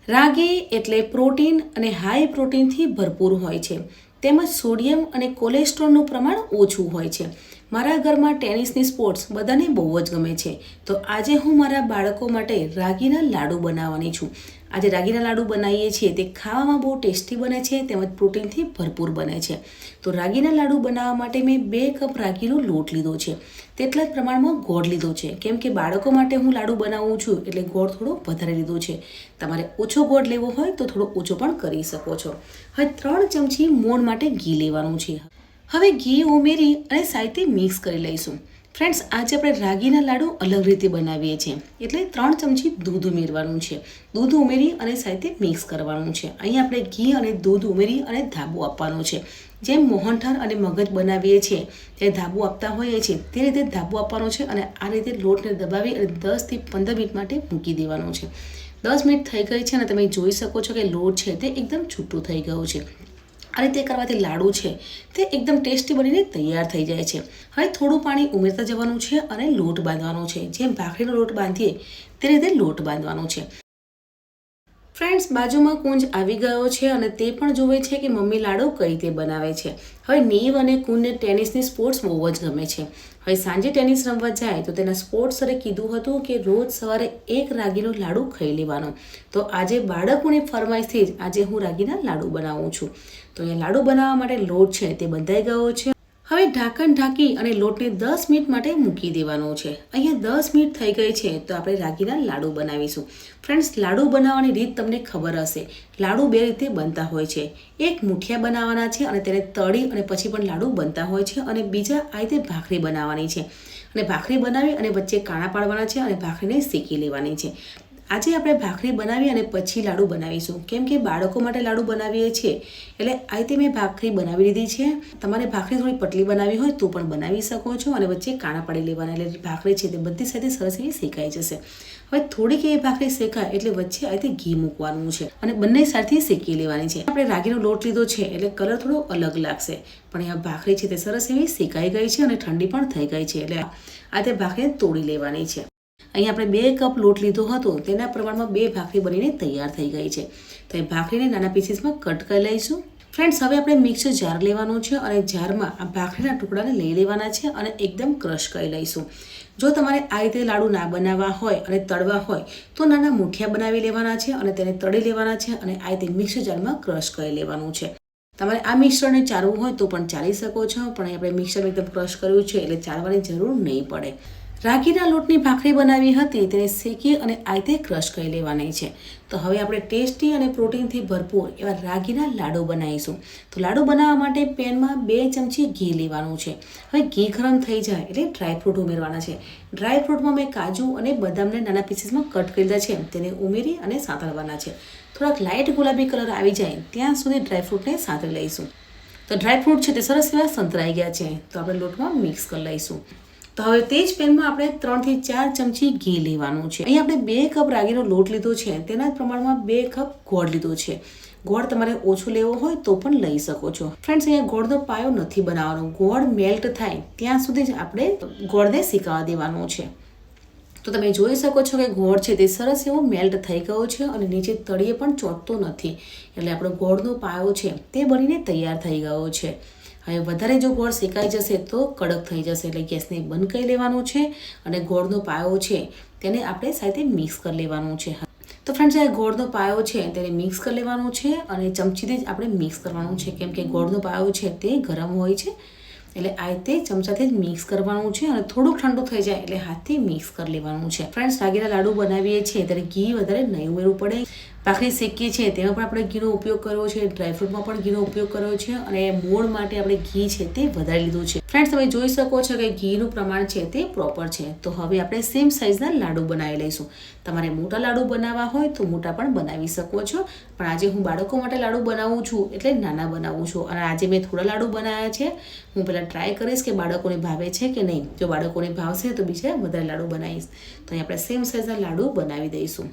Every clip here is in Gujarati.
રાગી એટલે પ્રોટીન અને હાઈ પ્રોટીનથી ભરપૂર હોય છે, તેમજ સોડિયમ અને કોલેસ્ટ્રોલનું પ્રમાણ ઓછું હોય છે. મારા ઘરમાં ટેનિસની સ્પોર્ટ્સ બધાને બહુ જ ગમે છે, તો આજે હું મારા બાળકો માટે રાગીના લાડુ બનાવવાની છું. આજે રાગીના લાડુ બનાવીએ છીએ તે ખાવામાં બહુ ટેસ્ટી બને છે, તેમજ પ્રોટીનથી ભરપૂર બને છે. તો રાગીના લાડુ બનાવવા માટે મેં 2 કપ રાગીનો લોટ લીધો છે, તેટલા જ પ્રમાણમાં ગોળ લીધો છે. કેમ કે બાળકો માટે હું લાડુ બનાવું છું એટલે ગોળ થોડો વધારે લીધો છે. તમારે ઓછો ગોળ લેવો હોય તો થોડો ઓછો પણ કરી શકો છો. હવે 3 ચમચી મોણ માટે ઘી લેવાનું છે. હવે ઘી ઉમેરી અને સાથે મિક્સ કરી લઈશું. ફ્રેન્ડ્સ, આજે આપણે રાગીના લાડુ અલગ રીતે બનાવીએ છીએ, એટલે 3 ચમચી દૂધ ઉમેરવાનું છે. દૂધ ઉમેરી અને સાથે મિક્સ કરવાનું છે. અહીં આપણે ઘી અને દૂધ ઉમેરી અને ધાબો આપવાનો છે. જેમ મોહનથાળ અને મગજ બનાવીએ છીએ તે ધાબો આપતા હોઈએ છીએ, તે રીતે ધાબો આપવાનો છે. અને આ રીતે લોટને દબાવી અને 10 થી 15 મિનિટ માટે મૂકી દેવાનો છે. 10 મિનિટ થઈ ગઈ છે અને તમે જોઈ શકો છો કે લોટ છે તે એકદમ છૂટું થઈ ગયું છે. આ રીતે કરવાથી લાડુ છે તે એકદમ ટેસ્ટી બનીને તૈયાર થઈ જાય છે. હવે થોડું પાણી ઉમેરતા જવાનું છે અને લોટ બાંધવાનો છે. જેમ ભાખરીનો લોટ બાંધીએ તે રીતે લોટ બાંધવાનો છે. ફ્રેન્ડ્સ, બાજુમાં કુંજ આવી ગયો છે અને તે પણ જોવે છે કે મમ્મી લાડુ કઈ રીતે બનાવે છે. હવે નીવ અને કુંજને ટેનિસની સ્પોર્ટ્સ બહુ જ ગમે છે. હવે સાંજે ટેનિસ રમવા જાય તો તેના સ્પોર્ટ્સ સરે કીધું હતું કે રોજ સવારે 1 રાગીનો લાડુ ખાઈ લેવાનો. તો આજે બાળકોની ફરમાઈશથી જ આજે હું રાગીના લાડુ બનાવું છું. તો અહીંયા લાડુ બનાવવા માટે લોટ છે તે બંધાઈ ગયો છે. હવે ઢાંકણ ઢાંકી અને લોટને 10 મિનિટ માટે મૂકી દેવાનો છે. અહીંયા 10 મિનિટ થઈ ગઈ છે તો આપણે રાગીના લાડુ બનાવીશું. ફ્રેન્ડ્સ, લાડુ બનાવવાની રીત તમને ખબર હશે. લાડુ 2 રીતે બનતા હોય છે. એક મુઠિયા બનાવવાના છે અને તેને તળી અને પછી પણ લાડુ બનતા હોય છે, અને બીજા આ રીતે ભાખરી બનાવવાની છે. અને ભાખરી બનાવી અને વચ્ચે કાણા પાડવાના છે અને ભાખરીને શેકી લેવાની છે. આજે આપણે ભાખરી બનાવી અને પછી લાડુ બનાવીશું. કેમ કે બાળકો માટે લાડુ બનાવીએ છીએ એટલે આ રીતે મેં ભાખરી બનાવી લીધી છે. તમારે ભાખરી થોડી પતલી બનાવી હોય તો પણ બનાવી શકો છો, અને વચ્ચે કાણા પાડી લેવાના એટલે ભાખરી છે તે બધી સાથે સરસ એવી શેકાઈ જશે. હવે થોડીક એવી ભાખરી શેકાય એટલે વચ્ચે આ રીતે ઘી મૂકવાનું છે અને બંને સાથે શેકી લેવાની છે. આપણે રાગીનો લોટ લીધો છે એટલે કલર થોડો અલગ લાગશે, પણ અહીંયા ભાખરી છે તે સરસ એવી શેકાઈ ગઈ છે અને ઠંડી પણ થઈ ગઈ છે. એટલે આ રીતે ભાખરી તોડી લેવાની છે. અહીં આપણે 2 કપ લોટ લીધો હતો તેના પ્રમાણમાં 2 ભાખરી બનીને તૈયાર થઈ ગઈ છે. તો એ ભાખરીને નાના પીસીસમાં કટ કરી લઈશું. ફ્રેન્ડ્સ, હવે આપણે મિક્સર જાર લેવાનું છે અને જારમાં આ ભાખરીના ટુકડાને લઈ લેવાના છે અને એકદમ ક્રશ કરી લઈશું. જો તમારે આ રીતે લાડુ ના બનાવવા હોય અને તળવા હોય તો નાના મુઠિયા બનાવી લેવાના છે અને તેને તળી લેવાના છે અને આ રીતે મિક્સર જારમાં ક્રશ કરી લેવાનું છે. તમારે આ મિક્સરને ચાળવું હોય તો પણ ચાળી શકો છો, પણ આપણે મિક્સર એકદમ ક્રશ કર્યું છે એટલે ચાળવાની જરૂર નહીં પડે. રાગીના લોટની ભાખરી બનાવી હતી તેને શેકી અને આ રીતે ક્રશ કરી લેવાની છે. તો હવે આપણે ટેસ્ટી અને પ્રોટીનથી ભરપૂર એવા રાગીના લાડુ બનાવીશું. તો લાડુ બનાવવા માટે પેનમાં 2 ચમચી ઘી લેવાનું છે. હવે ઘી ગરમ થઈ જાય એટલે ડ્રાયફ્રૂટ ઉમેરવાના છે. ડ્રાયફ્રૂટમાં મેં કાજુ અને બદામને નાના પીસીસમાં કટ કરેલા છે તેને ઉમેરી અને સાંતળવાના છે. થોડાક લાઇટ ગુલાબી કલર આવી જાય ત્યાં સુધી ડ્રાયફ્રૂટને સાંતળી લઈશું. તો ડ્રાયફ્રૂટ છે તે સરસ એવા સંતરાઈ ગયા છે તો આપણે લોટમાં મિક્સ કરી લઈશું. તો હવે તે જ પેનમાં આપણે 3 થી 4 ચમચી ઘી લેવાનું છે. અહીં આપણે 2 કપ રાગીનો લોટ લીધો છે તેના પ્રમાણમાં 2 કપ ગોળ લીધો છે. ગોળ તમારે ઓછો લેવો હોય તો પણ લઈ શકો છો. ફ્રેન્ડ્સ, અહીંયા ગોળનો પાયો નથી બનાવવાનો. ગોળ મેલ્ટ થાય ત્યાં સુધી જ આપણે ગોળને શેકાવા દેવાનો છે. તો તમે જોઈ શકો છો કે ગોળ છે તે સરસ એવો મેલ્ટ થઈ ગયો છે અને નીચે તળિયે પણ ચોંટતો નથી. એટલે આપણો ગોળનો પાયો છે તે બનીને તૈયાર થઈ ગયો છે. હવે વધારે જો ગોળ શેકાઈ જશે તો કડક થઈ જશે એટલે ગેસને બંધ કરી લેવાનું છે અને ગોળનો પાયો છે તેને આપણે સાથે મિક્સ કરી લેવાનું છે. તો ફ્રેન્ડ્સ, આ ગોળનો પાયો છે તેને મિક્સ કરી લેવાનું છે અને ચમચીથી જ આપણે મિક્સ કરવાનું છે. કેમ કે ગોળનો પાયો છે તે ગરમ હોય છે એટલે આ રીતે ચમચાથી જ મિક્સ કરવાનું છે અને થોડુંક ઠંડુ થઈ જાય એટલે હાથથી મિક્સ કરી લેવાનું છે. ફ્રેન્ડ્સ, રાગીના લાડુ બનાવીએ છીએ ત્યારે ઘી વધારે નહીં ઉમેરવું પડે. ભાખરી શેકીએ છીએ તેમાં પણ આપણે ઘીનો ઉપયોગ કર્યો છે, ડ્રાયફ્રૂટમાં પણ ઘીનો ઉપયોગ કર્યો છે અને મોણ માટે આપણે ઘી છે તે વધારે લીધું છે. ફ્રેન્ડ્સ, તમે જોઈ શકો છો કે ઘીનું પ્રમાણ છે તે પ્રોપર છે. તો હવે આપણે સેમ સાઇઝના લાડુ બનાવી લઈશું. તમારે મોટા લાડુ બનાવવા હોય તો મોટા પણ બનાવી શકો છો, પણ આજે હું બાળકો માટે લાડુ બનાવું છું એટલે નાના બનાવું છું. અને આજે મેં થોડા લાડુ બનાવ્યા છે. હું પહેલાં ટ્રાય કરીશ કે બાળકોને ભાવે છે કે નહીં. જો બાળકોને ભાવશે તો બીજા વધારે લાડુ બનાવીશ. તો અહીં આપણે સેમ સાઇઝના લાડુ બનાવી દઈશું.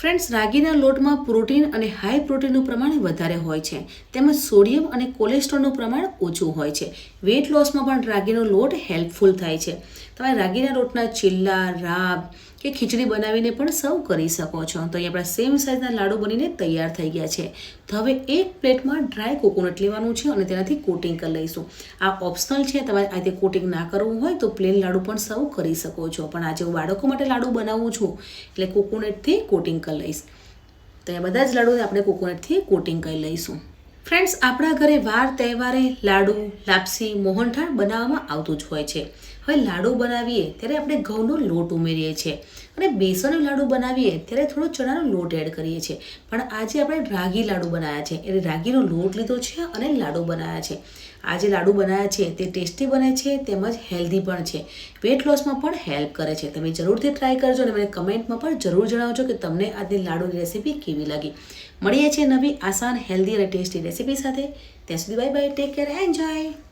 ફ્રેન્ડ્સ, રાગીના લોટમાં પ્રોટીન અને હાઈ પ્રોટીનનું પ્રમાણ વધારે હોય છે, તેમજ સોડિયમ અને કોલેસ્ટ્રોલનું પ્રમાણ ઓછું હોય છે. વેઇટ લોસમાં પણ રાગીનો લોટ હેલ્પફુલ થાય છે. તમે રાગીના લોટના ચીલ્લા, રાબ કે ખીચડી બનાવીને પણ સર્વ કરી શકો છો. તો અહીં આપણા સેમ સાઇઝના લાડુ બનીને તૈયાર થઈ ગયા છે. તો હવે એક પ્લેટમાં ડ્રાય કોકોનટ લેવાનું છે અને તેનાથી કોટિંગ કરી લઈશું. આ ઓપ્શનલ છે, તમારે આ રીતે કોટિંગ ના કરવું હોય તો પ્લેન લાડુ પણ સર્વ કરી શકો છો. પણ આજે હું બાળકો માટે લાડુ બનાવું છું એટલે કોકોનટથી કોટિંગ કરી લઈશ. તો એ બધા જ લાડુને આપણે કોકોનટથી કોટિંગ કરી લઈશું. ફ્રેન્ડ્સ, આપણા ઘરે વાર તહેવારે લાડુ, લાપસી, મોહનથાળ બનાવવામાં આવતું જ હોય છે. હવે લાડુ બનાવીએ ત્યારે આપણે ઘઉંનો લોટ ઉમેરીએ છીએ અને બેસનનો લાડુ બનાવીએ ત્યારે થોડો ચણાનો લોટ એડ કરીએ છીએ. પણ આજે આપણે રાગી લાડુ બનાવ્યા છે, એટલે રાગીનો લોટ લીધો છે અને લાડુ બનાવ્યા છે. આ જે લાડુ બનાવ્યા છે તે ટેસ્ટી બને છે તેમજ હેલ્ધી પણ છે. વેટ લોસમાં પણ હેલ્પ કરે છે. તમે જરૂરથી ટ્રાય કરજો અને મને કમેન્ટમાં પણ જરૂર જણાવજો કે તમને આજની લાડુની રેસીપી કેવી લાગી. મળીએ છીએ નવી આસાન, હેલ્ધી અને ટેસ્ટી રેસીપી સાથે. ત્યાં સુધી bye bye, take care, enjoy.